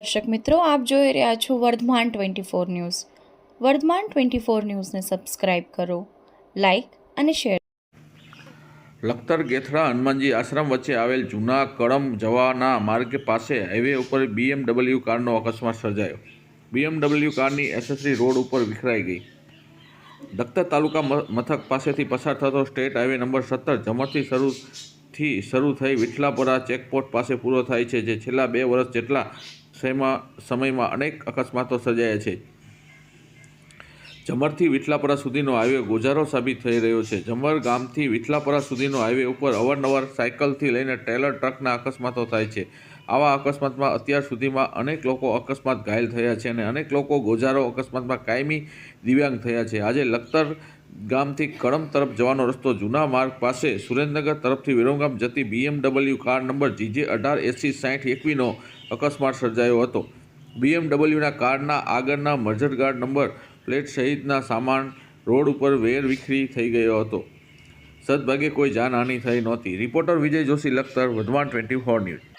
દર્શક મિત્રો, આપ જોઈ રહ્યા છો વર્ધમાન 24 ન્યૂઝ. વર્ધમાન 24 ન્યૂઝને સબસ્ક્રાઇબ કરો, લાઇક અને શેર. લખતર ગેથરા હનુમાનજી આશ્રમ વચ્ચે આવેલ જૂના કળમ જવાના માર્ગ પાસે હાઈવે ઉપર BMW કારનો અકસ્માત સર્જાયો. BMW કારની એસેસરી રોડ ઉપર વિખરાઈ ગઈ. લખતર તાલુકા મથક પાસેથી પસાર થતો સ્ટેટ હાઈવે નંબર 17 જમરથી શરૂ થઈ વિઠલાપરા ચેકપોસ્ટ પાસે પૂરો થાય છે, જે છેલ્લા 2 વર્ષ જેટલા સમયમાં અનેક અકસ્માતો સર્જાયા છે. જમરથી વિઠલાપરા સુધીનો હાઈવે ગોજારો સાબિત થઈ રહ્યો છે. જમર ગામથી વિઠલાપરા સુધીનો હાઈવે ઉપર અવારનવાર સાયકલથી લઈને ટ્રેલર ટ્રકના અકસ્માતો થાય છે. આવા અકસ્માતમાં અત્યાર સુધીમાં અનેક લોકો અકસ્માત ઘાયલ થયા છે અને અનેક લોકો ગોજારો અકસ્માતમાં કાયમી દિવ્યાંગ થયા છે. આજે લખતર ગામથી કળમ તરફ જવાનો રસ્તો જૂના માર્ગ પાસે સુરેન્દ્રનગર તરફથી વિરમગામ જતી BMW કાર નંબર GJ 18806021નો અકસ્માત સર્જાયો હતો. BMWના કારના આગળના મર્જરગાર્ડ નંબર પ્લેટ સહિતના સામાન રોડ ઉપર વેરવિખેરી થઈ ગયો હતો. સદભાગ્યે કોઈ જાનહાનિ થઈ નહોતી. રિપોર્ટર વિજય જોશી, લખતર, વર્ધમાન 24 ન્યૂઝ.